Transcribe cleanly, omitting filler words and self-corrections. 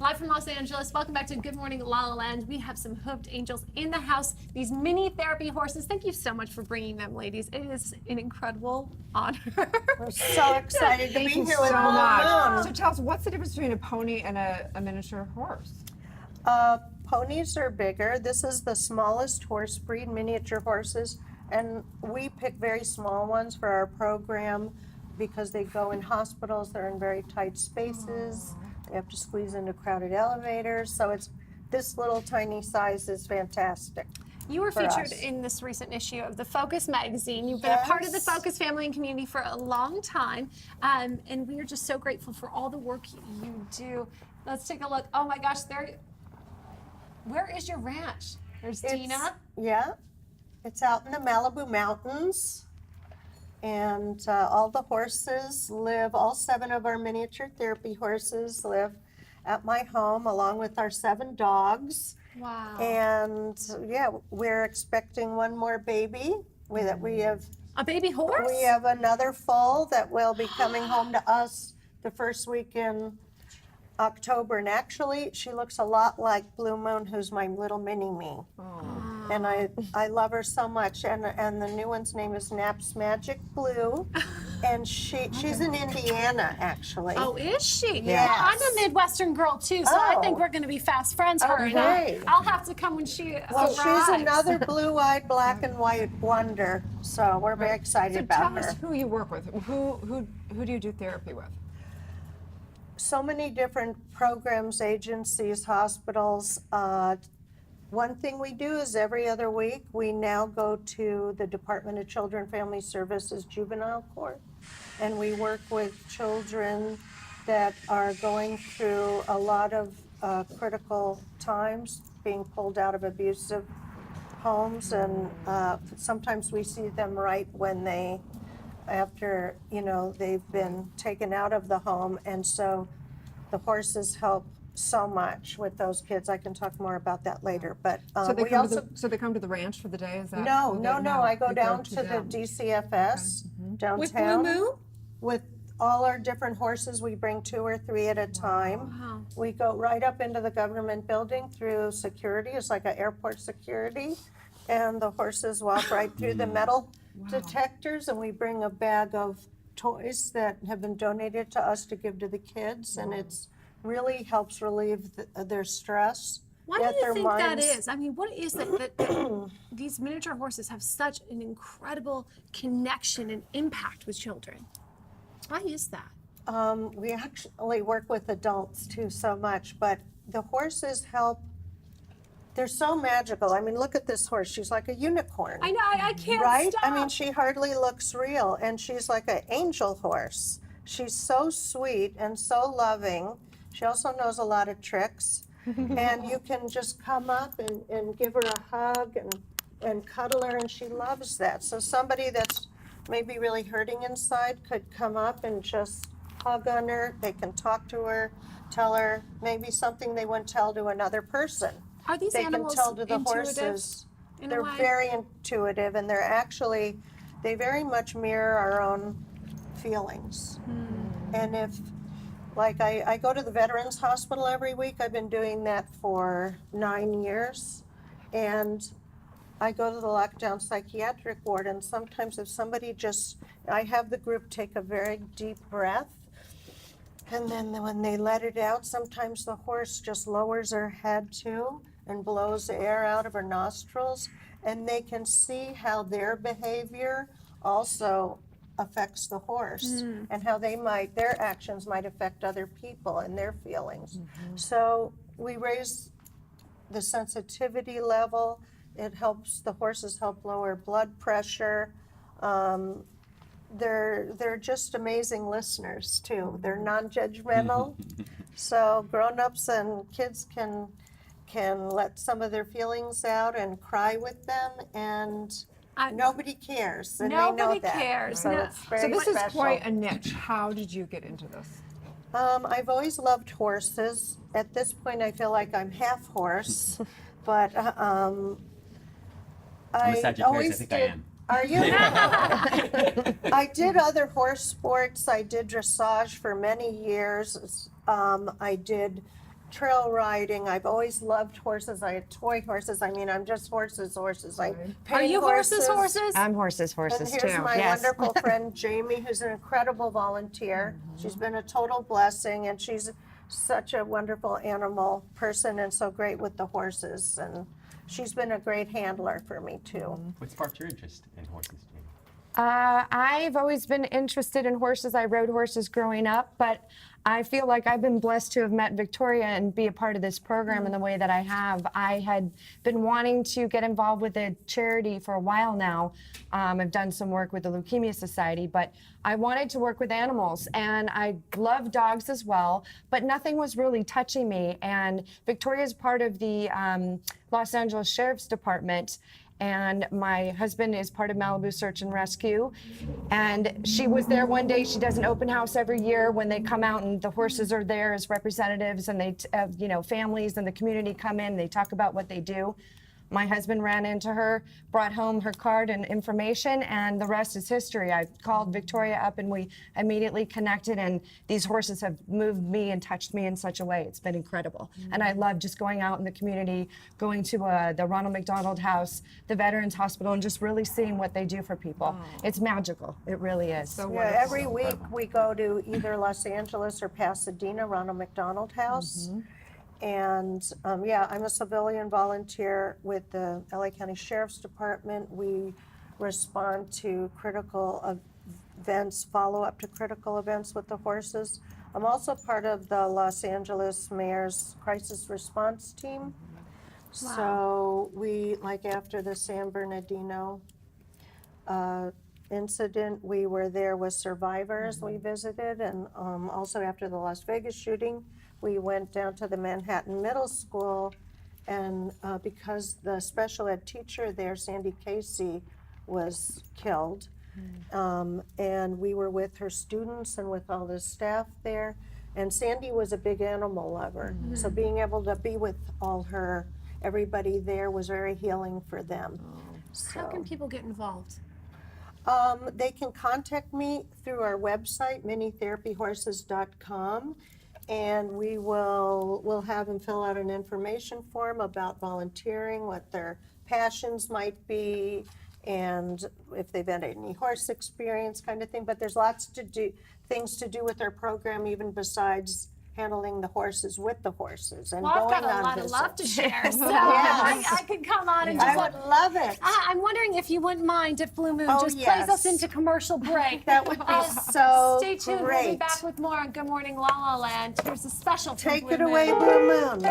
Live from Los Angeles. Welcome back to Good Morning LaLa Land. We have some hoofed angels in the house. These mini therapy horses. Thank you so much for bringing them, ladies. It is an incredible honor. We're so excited to be Thank you here so with much. LaLa. So tell us, what's the difference between a pony and a miniature horse? Ponies are bigger. This is the smallest horse breed, miniature horses, and we pick very small ones for our program because they go in hospitals. They're in very tight spaces. They have to squeeze into crowded elevators. So it's this little tiny size is fantastic. You were for featured us. in this recent issue of the Focus magazine. You've been a part of the Yes. Focus family and community for a long time, and we are just so grateful for all the work you do. Let's take a look. Oh my gosh, where is your ranch? There's Dina. Yeah, it's out in the Malibu Mountains. And all the horses live, all 7 of our miniature therapy horses live at my home along with our 7 dogs. Wow. And yeah, we're expecting one more baby. We have A baby horse? we have another foal that will be coming home to us the first week in October. And actually, she looks a lot like Blue Moon, who's my little mini-me. And I love her so much. And the new one's name is Nap's Magic Blue. And she's in Indiana, actually. Oh, is she? Yes. Well, I'm a Midwestern girl too, so I think Oh. we're going to be fast friends. Her and Okay. I'll have to come when she Well, arrives. she's another blue-eyed black and white wonder. So we're very excited So about tell us her. who you work with. Who do you do therapy with? So many different programs, agencies, hospitals. One thing we do is every other week, we now go to the Department of Children and Family Services Juvenile Court, and we work with children that are going through a lot of critical times, being pulled out of abusive homes, and sometimes we see them right when after they've been taken out of the home, and so the horses help so much with those kids. I can talk more about that later, but So they we come also to they come to the ranch for the day. Is that no. I go you down to the them. DCFS downtown With Blue Moo? with all our different horses. We bring 2 or 3 at a time. Wow. We go right up into the government building through security. It's like an airport security, and the horses walk right through the metal detectors, and we bring a bag of toys that have been donated to us to give to the kids, and it's really helps relieve their stress. Why get do you their think that minds- is? I mean, what is it that these miniature horses have such an incredible connection and impact with children? Why is that? We actually work with adults too so much, but the horses help. They're so magical. I mean, look at this horse. She's like a unicorn. I know, I can't Right? stop. I mean, she hardly looks real, and she's like an angel horse. She's so sweet and so loving. She also knows a lot of tricks. And you can just come up and give her a hug and cuddle her, and she loves that. So somebody that's maybe really hurting inside could come up and just hug on her. They can talk to her, tell her maybe something they wouldn't tell to another person. Are these They can animals tell to the intuitive horses. in a They're way? very intuitive, and they very much mirror our own feelings. And if, like, I go to the Veterans Hospital every week. I've been doing that for 9 years. And I go to the lockdown psychiatric ward, and sometimes if somebody I have the group take a very deep breath, and then when they let it out, sometimes the horse just lowers her head too and blows the air out of her nostrils, and they can see how their behavior also affects the horse and how their actions might affect other people and their feelings. So we raise the sensitivity level. It helps, the horses help lower blood pressure. They're just amazing listeners too. They're non-judgmental. So grown-ups and kids can let some of their feelings out and cry with them, and nobody cares, and they know Nobody that. cares. So No. it's very So this special. is quite a niche. How did you get into this? I've always loved horses. At this point, I feel like I'm half horse, but I'm a Sagittarius, I think I am. Are you? I did other horse sports. I did dressage for many years. I did trail riding. I've always loved horses. I had toy horses. I mean, I'm just horses. I Right. paint Are you horses? I'm horses And here's too. my Yes. wonderful friend Jamie, who's an incredible volunteer. She's been a total blessing, and she's such a wonderful animal person and so great with the horses. And she's been a great handler for me too. What sparked your interest in horses, Jamie? I've always been interested in horses. I rode horses growing up, but I feel like I've been blessed to have met Victoria and be a part of this program in the way that I have. I had been wanting to get involved with a charity for a while now. I've done some work with the Leukemia Society, but I wanted to work with animals, and I love dogs as well, but nothing was really touching me. And Victoria's part of the Los Angeles Sheriff's Department, and my husband is part of Malibu Search and Rescue. And she was there one day. She does an open house every year when they come out, and the horses are there as representatives, and they, families and the community come in. They talk about what they do. My husband ran into her, brought home her card and information, and the rest is history. I called Victoria up, and we immediately connected, and these horses have moved me and touched me in such a way. It's been incredible. And I love just going out in the community, going to the Ronald McDonald House, the Veterans Hospital, and just really seeing what they do for people. It's magical. It really is. Yeah, every week we go to either Los Angeles or Pasadena, Ronald McDonald House. And I'm a civilian volunteer with the LA County Sheriff's Department. We respond to critical events, follow up to critical events with the horses. I'm also part of the Los Angeles Mayor's crisis response team. So we, like after the San Bernardino incident, we were there with survivors we visited, and also after the Las Vegas shooting, we went down to the Manhattan Middle School, and because the special ed teacher there, Sandy Casey, was killed, and we were with her students and with all the staff there, and Sandy was a big animal lover, so being able to be with everybody there was very healing for them. How can people get involved? They can contact me through our website, minitherapyhorses.com, and we'll have them fill out an information form about volunteering, what their passions might be, and if they've had any horse experience kind of thing. But there's lots things to do with our program, even besides handling the horses with the horses and Well, I've going got a on lot of visits. love to share, so Yes. I could come on and I just would love it. I'm wondering if you wouldn't mind if Blue Moon Oh, just plays us yes. into commercial break. That would be so Stay tuned. We'll be great. back with more on Good Morning La La Land. Here's a special from Take Blue it away, Moon. Blue Moon.